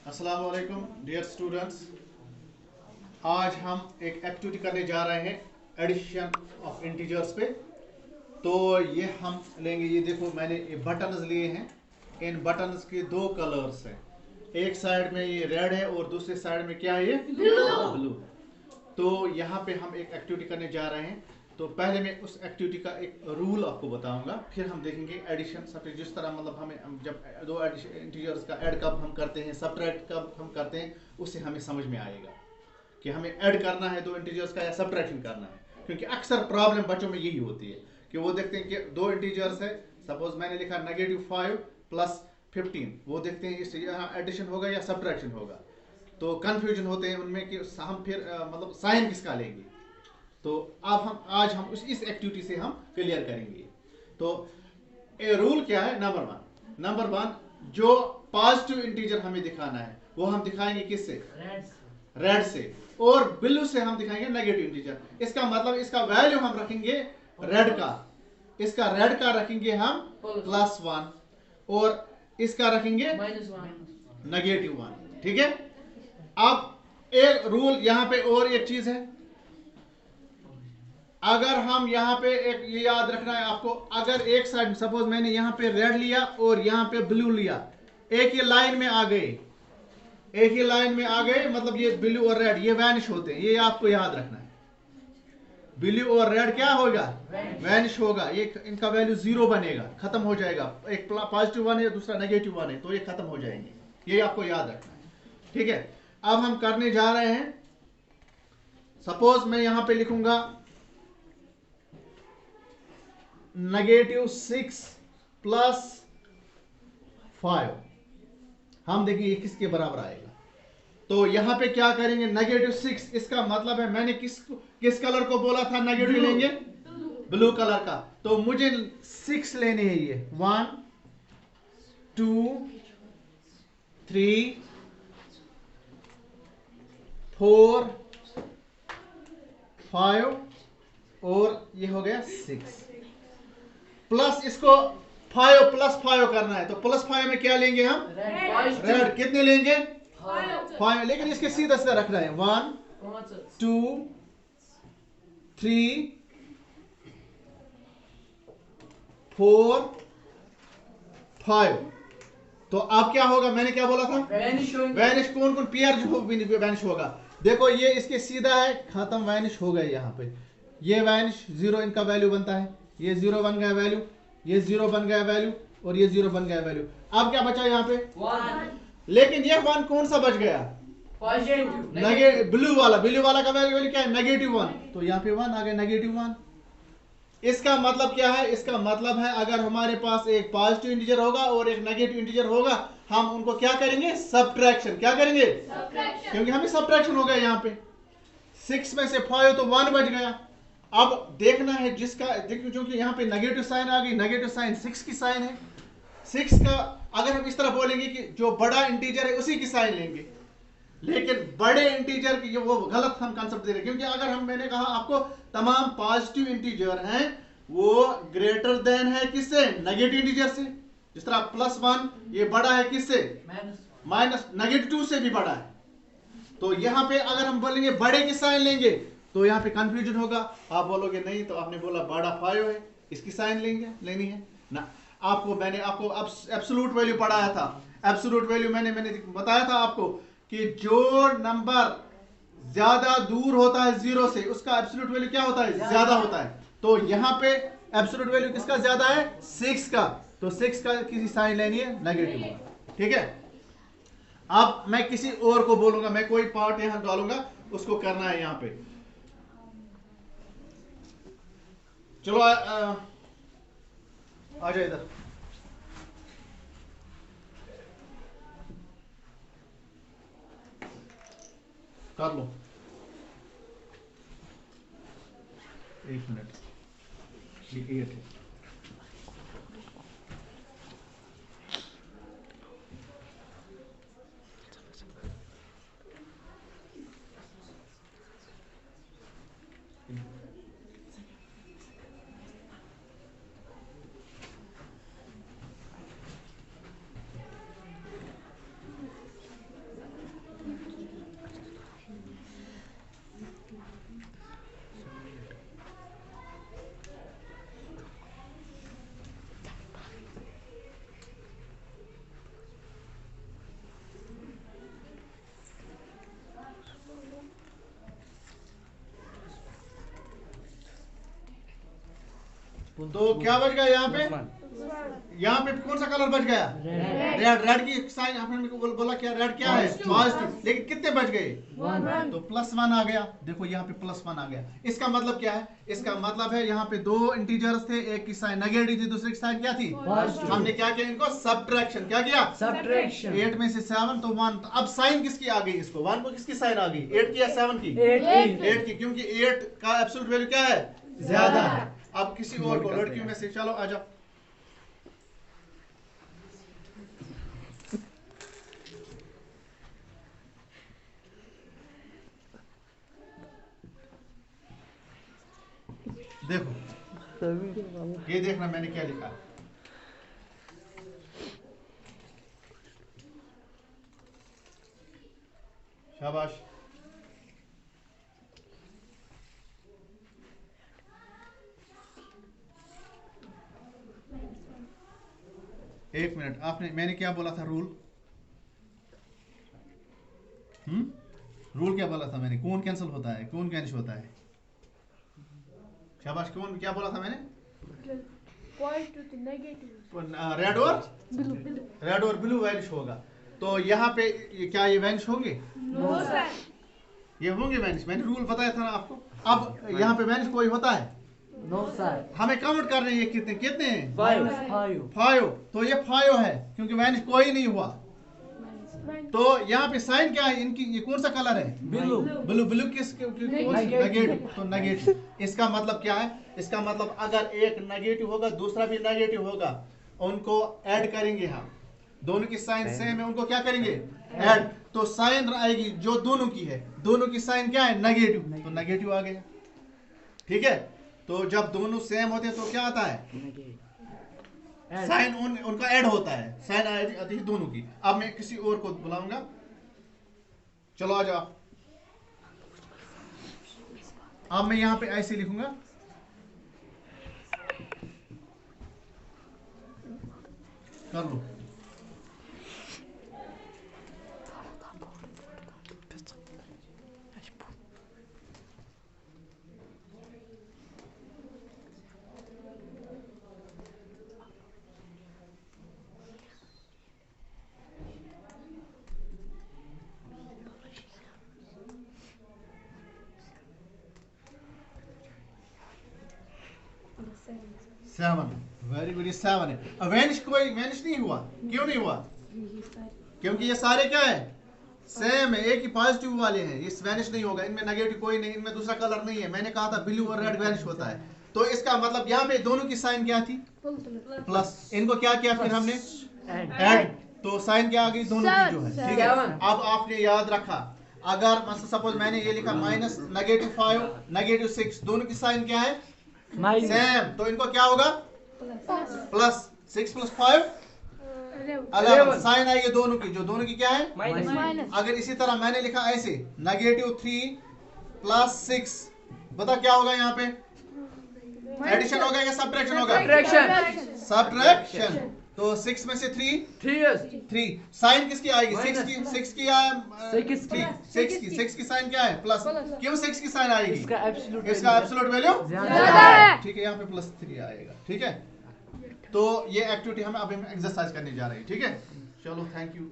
अस्सलाम वालेकुम dear students. आज हम एक एक्टिविटी करने जा रहे हैं एडिशन ऑफ इंटीजर्स पे। तो ये हम लेंगे, ये देखो मैंने ये बटन्स लिए हैं। इन बटन्स के दो कलर्स हैं, एक साइड में ये रेड है और दूसरे साइड में क्या है, ये ब्लू। तो यहाँ पे हम एक एक्टिविटी करने जा रहे हैं। तो पहले मैं उस एक्टिविटी का एक रूल आपको बताऊंगा, फिर हम देखेंगे एडिशन सब्ट्रैक्ट। जिस तरह मतलब हमें जब दो इंटीजर्स का ऐड कब हम करते हैं, सब्ट्रैक्ट कब हम करते हैं, उससे हमें समझ में आएगा कि हमें ऐड करना है दो इंटीजर्स का या सब्ट्रैक्शन करना है। क्योंकि अक्सर प्रॉब्लम बच्चों में यही होती है कि वो देखते हैं कि दो इंटीजर्स है, सपोज मैंने लिखा -5 + 15, वो देखते हैं इससे यहाँ एडिशन होगा या सब्ट्रैक्शन होगा। तो कंफ्यूजन होते हैं उनमें कि हम फिर मतलब साइन किसका लेंगे। तो अब आज हम इस एक्टिविटी से हम क्लियर करेंगे। तो रूल क्या है, नंबर वन जो पॉजिटिव इंटीजर हमें दिखाना है वो हम दिखाएंगे किससे, रेड से, और ब्लू से हम दिखाएंगे नेगेटिव इंटीजर। इसका मतलब इसका वैल्यू हम रखेंगे रेड का, इसका रेड का रखेंगे हम +1 और इसका रखेंगे -1। ठीक है। अब एक रूल यहां पे और एक चीज है, अगर हम यहाँ पे एक ये याद रखना है आपको, अगर एक साइड सपोज मैंने यहाँ पे रेड लिया और यहाँ पे ब्लू लिया, एक ही लाइन में आ गए, एक ही लाइन में आ गए, मतलब ये ब्लू और रेड ये वैनिश होते हैं, ये आपको याद रखना है। ब्लू और रेड क्या होगा, वैनिश होगा। ये इनका वैल्यू 0 बनेगा, खत्म हो जाएगा। एक पॉजिटिव वन है दूसरा नेगेटिव वन है, तो ये खत्म हो जाएंगे, ये आपको याद रखना है। ठीक है। अब हम करने जा रहे हैं, सपोज मैं यहां पे लिखूंगा -6 + 5। हम देखेंगे ये किसके बराबर आएगा। तो यहां पे क्या करेंगे, -6, इसका मतलब है मैंने किस कलर को बोला था नेगेटिव लेंगे, ब्लू कलर का। तो मुझे 6 लेने हैं, ये 1 2 3 4 5 और ये हो गया 6 प्लस इसको 5 + 5 करना है। तो +5 में क्या लेंगे हम, रेड। कितने लेंगे, 5, लेकिन इसके सीधा सीधा रखना है। 1 2 3 4 5। तो अब क्या होगा, मैंने क्या बोला था, वैनिश। कौन कौन पेयर जो वैनिश होगा, देखो ये इसके सीधा है, खत्म, वैनिश हो गए। यहाँ पे ये वैनिश 0 इनका वैल्यू बनता है, ये 0 बन गया वैल्यू, ये 0 बन गया वैल्यू और ये 0 बन गया वैल्यू। अब क्या बचा यहाँ पे 1। लेकिन ये 1 कौन सा बच गया, ब्लू वाला का वैल्यू क्या है, -1। तो यहाँ पे 1 आ गया, -1। इसका मतलब क्या है, इसका मतलब है अगर हमारे पास एक पॉजिटिव इंटीजर होगा और एक नेगेटिव इंटीजर होगा, हम उनको क्या करेंगे, सब्ट्रैक्शन। क्या करेंगे, क्योंकि हमें सब्ट्रैक्शन हो गया यहाँ पे। 6 में से 5 तो 1 बच गया। अब देखना है जिसका, देखिए क्योंकि यहाँ पे नेगेटिव साइन आ गई, नेगेटिव साइन 6 की साइन है। 6 का अगर हम इस तरह बोलेंगे कि जो बड़ा इंटीजर है उसी की साइन लेंगे, लेकिन बड़े इंटीजर की वो गलत हम कंसेप्ट दे रहे हैं। क्योंकि अगर हम, मैंने कहा आपको, तमाम पॉजिटिव इंटीजर हैं वो ग्रेटर देन है किससे, नेगेटिव इंटीजर से। जिस तरह +1 ये बड़ा है किससे, -2 से भी बड़ा है। तो यहाँ पे अगर हम बोलेंगे बड़े की साइन लेंगे तो यहाँ पे कंफ्यूजन होगा। आप बोलोगे नहीं, तो आपने बोला बड़ा 5 है, इसकी साइन लेनी है ना। मैंने आपको अब एब्सोल्यूट वैल्यू पढ़ाया था। एब्सोल्यूट वैल्यू मैंने बताया था आपको कि जो नंबर ज्यादा दूर होता है 0 से, उसका एब्सोल्यूट वैल्यू क्या होता है, ज्यादा होता है। तो यहाँ पे एब्सोल्यूट वैल्यू किसका ज्यादा है, 6 का। तो 6 का किसी साइन लेनी है, नेगेटिव। ठीक है। अब मैं किसी और को बोलूंगा, मैं कोई पार्ट यहां डालूंगा, उसको करना है यहां पे। चलो आ जाए इधर। कर लो, 1 मिनट, ये है। तो क्या बच गया यहाँ पे? यहाँ पे कौन सा कलर बच गया? रेड। रेड की साइन आपने बोला क्या? रेड क्या है? पॉजिटिव। लेकिन कितने बच गए? तो +1 आ गया। देखो यहाँ पे +1 आ गया। इसका मतलब क्या है? इसका मतलब है यहाँ पे दो इंटीजर्स थे, एक की साइन नेगेटिव थी, दूसरी की साइन क्या थी? हमने क्या किया? इनको सब्ट्रैक्शन। क्या किया? सब्ट्रैक्शन। 8 में से 7 तो 1। तो अब साइन किसकी आ गई? इसको 1 को किसकी साइन आ गई? 8 की या 7 की? 8 की, क्योंकि 8 का एब्सोल्यूट वैल्यू क्या है? ज्यादा है। अब किसी और को, लड़कियों में से, चलो आ जाओ। देखो, ये देखना मैंने क्या लिखा। शाबाश। एक मिनट, मैंने क्या बोला था? रूल रूल क्या बोला था मैंने? कौन कैंसिल होता है, कौन वैनिश होता है? शाबाश। कौन क्या बोला था मैंने? रेड और ब्लू वैनिश होगा। तो यहाँ पे क्या ये वैनिश होंगे? No sir. ये होंगे वैनिश। मैंने रूल बताया था ना आपको। अब यहाँ पे वैनिश कोई होता है? No sir. हमें काउंट कर रहे हैं, ये कितने कितने हैं? 5। 5। तो ये 5 है, क्योंकि वैनिश कोई नहीं हुआ। तो यहाँ पे साइन क्या है इनकी? ये कौन सा कलर है? ब्लू। ब्लू। ब्लू किस? नेगेटिव। तो नेगेटिव। इसका मतलब क्या है? इसका मतलब अगर एक नेगेटिव होगा, दूसरा भी नेगेटिव होगा, उनको ऐड करेंगे हम। दोनों की साइन सेम है, उनको क्या करेंगे? ऐड। तो साइन आएगी जो दोनों की है। दोनों की साइन क्या है? नेगेटिव। तो नेगेटिव आ गया। ठीक है। तो जब दोनों सेम होते हैं तो क्या आता है? साइन उनका ऐड होता है। साइन आती है दोनों की। अब मैं किसी और को बुलाऊंगा। चलो आ जाओ। अब मैं यहां पे ऐसे लिखूंगा, कर लो। सेवन। Very good. 7 है। वैनिश नहीं हुआ। क्यों नहीं हुआ? क्योंकि ये सारे क्या है? सेम है। एक ही पॉजिटिव वाले हैं। इस वैनिश नहीं होगा। इनमें नेगेटिव कोई नहीं, इनमें दूसरा कलर नहीं है। मैंने कहा था ब्लू और रेड वैनिश होता है। तो इसका मतलब यहाँ पे दोनों की साइन क्या थी? प्लस। इनको क्या किया फिर हमने? ऐड। तो साइन क्या आ गई? दोनों की जो है। ठीक है। अब आपने याद रखा, अगर सपोज मैंने ये लिखा -5 -6, दोनों की साइन क्या है? सेम। तो इनको क्या होगा? प्लस। 6 + 5 11। साइन आएगी दोनों की, जो दोनों की क्या है? माइनस। अगर इसी तरह मैंने लिखा ऐसे -3 + 6, बता क्या होगा यहाँ पे? एडिशन होगा या सब्ट्रैक्शन होगा? सब्ट्रैक्शन। तो 6 में से 3। साइन किसकी आएगी? 6 की या 6 की साइन क्या है? प्लस। क्यों 6 की साइन आएगी? इसका एब्सोल्यूट वैल्यू ज्यादा है। ठीक है। यहाँ पे +3 आएगा। ठीक है। तो ये एक्टिविटी हम अब एक्सरसाइज करने जा रहे हैं। ठीक है। चलो, थैंक यू।